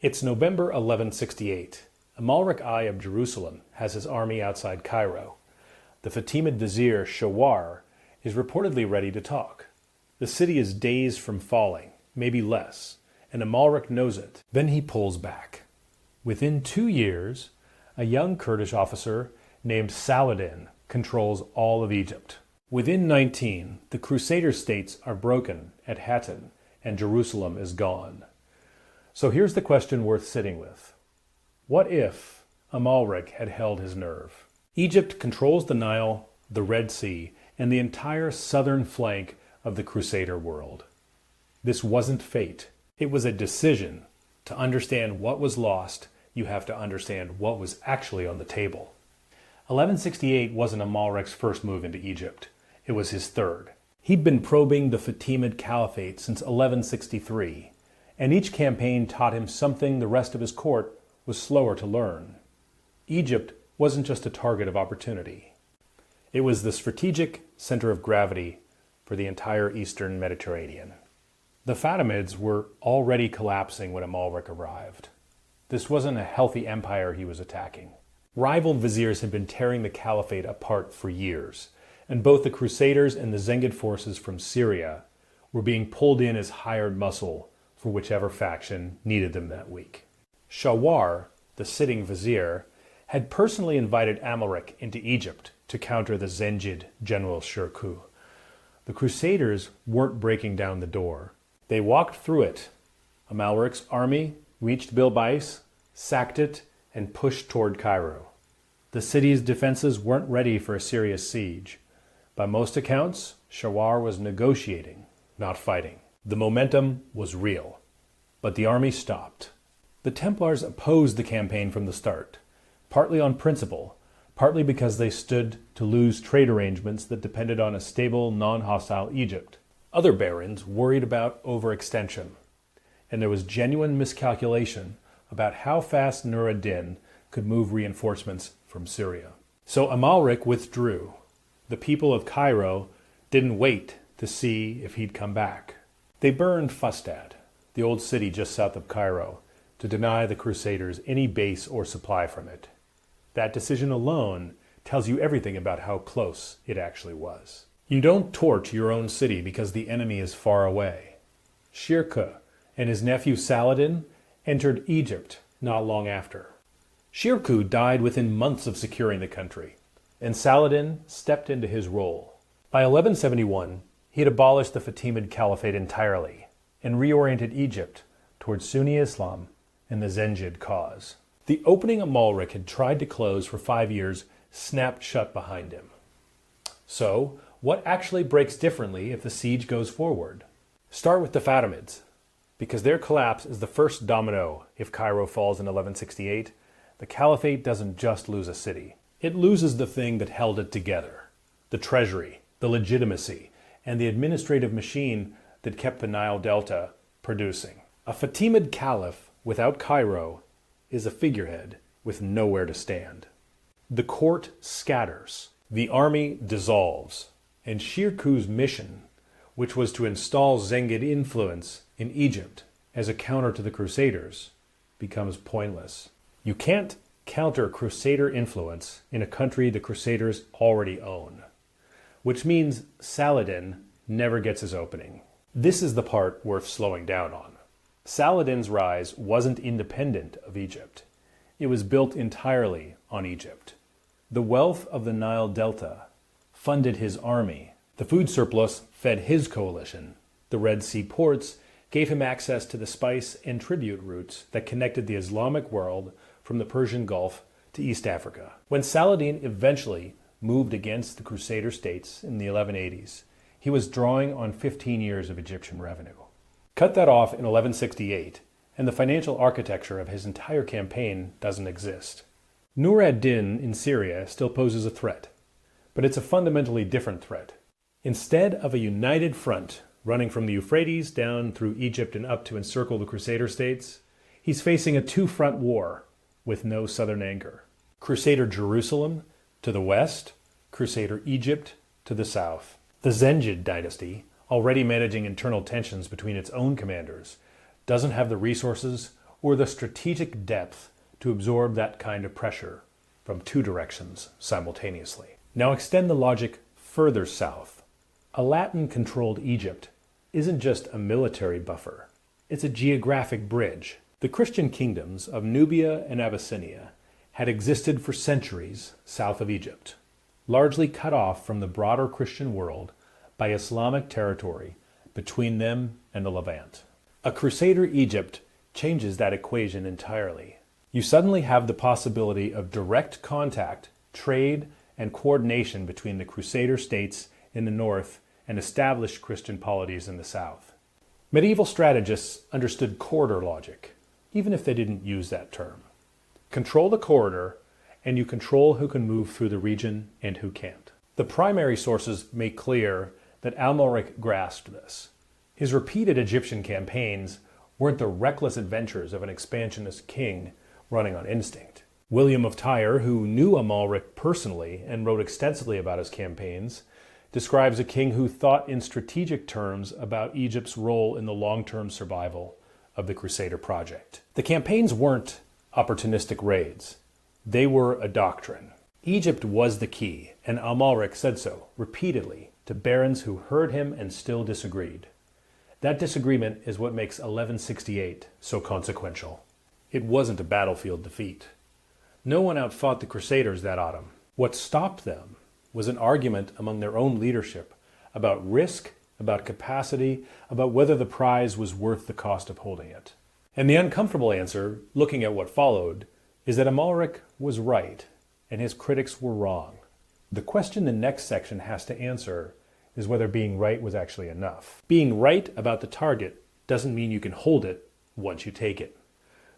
It's November 1168. Amalric I of Jerusalem has his army outside Cairo. The Fatimid vizier Shawar is reportedly ready to talk. The city is days from falling, maybe less, and Amalric knows it. Then he pulls back. Within 2 years, a young Kurdish officer named Saladin controls all of Egypt. Within 19, the Crusader states are broken at Hattin, and Jerusalem is gone. So here's the question worth sitting with. What if Amalric had held his nerve? Egypt controls the Nile, the Red Sea, and the entire southern flank of the Crusader world. This wasn't fate. It was a decision. To understand what was lost, you have to understand what was actually on the table. 1168 wasn't Amalric's first move into Egypt. It was his third. He'd been probing the Fatimid Caliphate since 1163, and each campaign taught him something the rest of his court was slower to learn. Egypt wasn't just a target of opportunity. It was the strategic center of gravity for the entire eastern Mediterranean. The Fatimids were already collapsing when Amalric arrived. This wasn't a healthy empire he was attacking. Rival viziers had been tearing the caliphate apart for years, and both the Crusaders and the Zengid forces from Syria were being pulled in as hired muscle for whichever faction needed them that week. Shawar, the sitting vizier, had personally invited Amalric into Egypt to counter the Zengid general Shirkuh. The Crusaders weren't breaking down the door. They walked through it. Amalric's army reached Bilbais, sacked it, and pushed toward Cairo. The city's defenses weren't ready for a serious siege. By most accounts, Shawar was negotiating, not fighting. The momentum was real, but the army stopped. The Templars opposed the campaign from the start, partly on principle, partly because they stood to lose trade arrangements that depended on a stable, non-hostile Egypt. Other barons worried about overextension, and there was genuine miscalculation about how fast Nur ad-Din could move reinforcements from Syria. So Amalric withdrew. The people of Cairo didn't wait to see if he'd come back. They burned Fustad, the old city just south of Cairo, to deny the Crusaders any base or supply from it. That decision alone tells you everything about how close it actually was. You don't torch your own city because the enemy is far away. Shirkuh and his nephew Saladin entered Egypt not long after. Shirkuh died within months of securing the country, and Saladin stepped into his role. By 1171, he had abolished the Fatimid Caliphate entirely and reoriented Egypt towards Sunni Islam and the Zengid cause. The opening Amalric had tried to close for 5 years snapped shut behind him. So, what actually breaks differently if the siege goes forward? Start with the Fatimids, because their collapse is the first domino if Cairo falls in 1168. The Caliphate doesn't just lose a city. It loses the thing that held it together, the treasury, the legitimacy, and the administrative machine that kept the Nile Delta producing. A Fatimid caliph without Cairo is a figurehead with nowhere to stand. The court scatters, the army dissolves, and Shirkuh's mission, which was to install Zengid influence in Egypt as a counter to the Crusaders, becomes pointless. You can't counter Crusader influence in a country the Crusaders already own, which means Saladin never gets his opening. This is the part worth slowing down on. Saladin's rise wasn't independent of Egypt. It was built entirely on Egypt. The wealth of the Nile Delta funded his army. The food surplus fed his coalition. The Red Sea ports gave him access to the spice and tribute routes that connected the Islamic world from the Persian Gulf to East Africa. When Saladin eventually moved against the Crusader states in the 1180s, he was drawing on 15 years of Egyptian revenue. Cut that off in 1168, and the financial architecture of his entire campaign doesn't exist. Nur ad-Din in Syria still poses a threat, but it's a fundamentally different threat. Instead of a united front running from the Euphrates down through Egypt and up to encircle the Crusader states, he's facing a two-front war with no southern anchor. Crusader Jerusalem to the west, Crusader Egypt to the south. The Zengid dynasty, already managing internal tensions between its own commanders, doesn't have the resources or the strategic depth to absorb that kind of pressure from two directions simultaneously. Now extend the logic further south. A Latin-controlled Egypt isn't just a military buffer, it's a geographic bridge. The Christian kingdoms of Nubia and Abyssinia had existed for centuries south of Egypt, largely cut off from the broader Christian world by Islamic territory between them and the Levant. A Crusader Egypt changes that equation entirely. You suddenly have the possibility of direct contact, trade, and coordination between the Crusader states in the north and established Christian polities in the south. Medieval strategists understood corridor logic, even if they didn't use that term. Control the corridor, and you control who can move through the region and who can't. The primary sources make clear that Amalric grasped this. His repeated Egyptian campaigns weren't the reckless adventures of an expansionist king running on instinct. William of Tyre, who knew Amalric personally and wrote extensively about his campaigns, describes a king who thought in strategic terms about Egypt's role in the long-term survival of the Crusader project. The campaigns weren't opportunistic raids. They were a doctrine. Egypt was the key, and Amalric said so repeatedly to barons who heard him and still disagreed. That disagreement is what makes 1168 so consequential. It wasn't a battlefield defeat. No one outfought the Crusaders that autumn. What stopped them was an argument among their own leadership about risk, about capacity, about whether the prize was worth the cost of holding it. And the uncomfortable answer, looking at what followed, is that Amalric was right and his critics were wrong. The question the next section has to answer is whether being right was actually enough. Being right about the target doesn't mean you can hold it once you take it.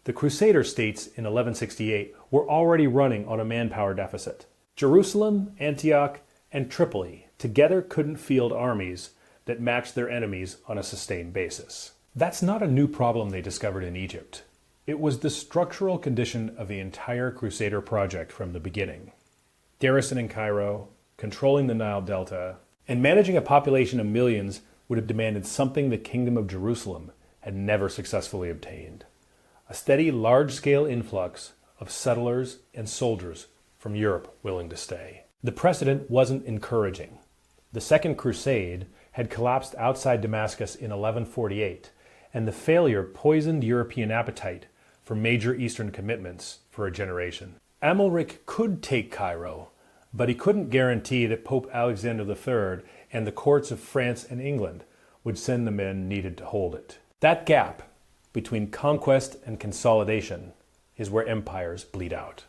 The Crusader states in 1168 were already running on a manpower deficit. Jerusalem, Antioch, and Tripoli together couldn't field armies that matched their enemies on a sustained basis. That's not a new problem they discovered in Egypt. It was the structural condition of the entire Crusader project from the beginning. Garrisoning Cairo, controlling the Nile Delta, and managing a population of millions would have demanded something the Kingdom of Jerusalem had never successfully obtained: a steady, large-scale influx of settlers and soldiers from Europe willing to stay. The precedent wasn't encouraging. The Second Crusade had collapsed outside Damascus in 1148, and the failure poisoned European appetite for major Eastern commitments for a generation. Amalric could take Cairo, but he couldn't guarantee that Pope Alexander III and the courts of France and England would send the men needed to hold it. That gap between conquest and consolidation is where empires bleed out.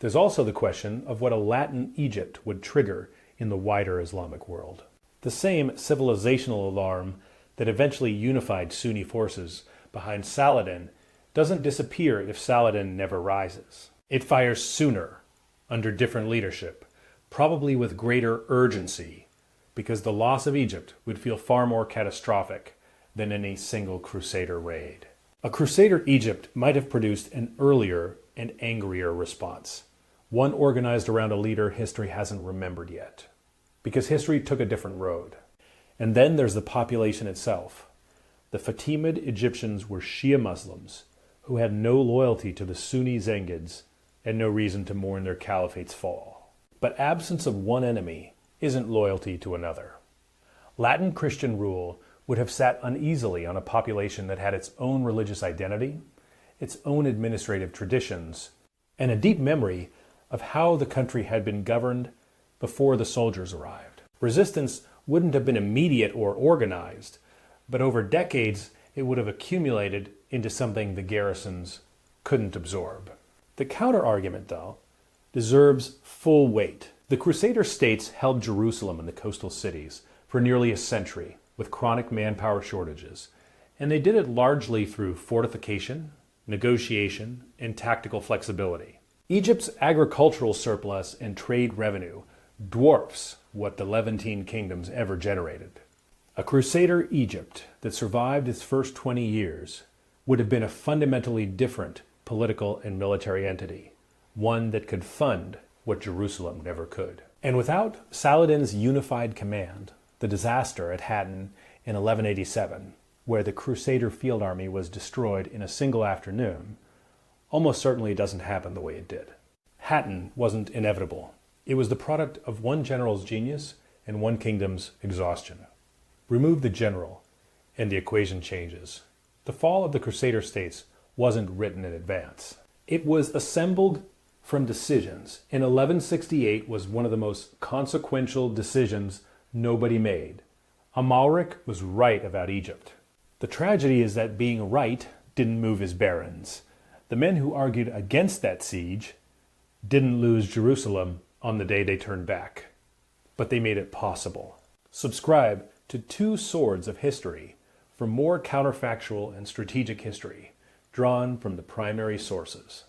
There's also the question of what a Latin Egypt would trigger in the wider Islamic world. The same civilizational alarm that eventually unified Sunni forces behind Saladin doesn't disappear if Saladin never rises. It fires sooner, under different leadership, probably with greater urgency, because the loss of Egypt would feel far more catastrophic than any single Crusader raid. A Crusader Egypt might have produced an earlier and angrier response, one organized around a leader history hasn't remembered yet, because history took a different road. And then there's the population itself. The Fatimid Egyptians were Shia Muslims who had no loyalty to the Sunni Zengids and no reason to mourn their caliphate's fall. But absence of one enemy isn't loyalty to another. Latin Christian rule would have sat uneasily on a population that had its own religious identity, its own administrative traditions, and a deep memory of how the country had been governed before the soldiers arrived. Resistance wouldn't have been immediate or organized, but over decades it would have accumulated into something the garrisons couldn't absorb. The counter-argument, though, deserves full weight. The Crusader states held Jerusalem and the coastal cities for nearly a century with chronic manpower shortages, and they did it largely through fortification, negotiation, and tactical flexibility. Egypt's agricultural surplus and trade revenue dwarfs what the Levantine kingdoms ever generated. A Crusader Egypt that survived its first 20 years would have been a fundamentally different political and military entity, one that could fund what Jerusalem never could. And without Saladin's unified command, the disaster at Hattin in 1187, where the Crusader field army was destroyed in a single afternoon, almost certainly doesn't happen the way it did. Hattin wasn't inevitable. It was the product of one general's genius and one kingdom's exhaustion. Remove the general, and the equation changes. The fall of the Crusader states wasn't written in advance. It was assembled from decisions, and 1168 was one of the most consequential decisions nobody made. Amalric was right about Egypt. The tragedy is that being right didn't move his barons. The men who argued against that siege didn't lose Jerusalem on the day they turned back, but they made it possible. Subscribe to Two Swords of History for more counterfactual and strategic history drawn from the primary sources.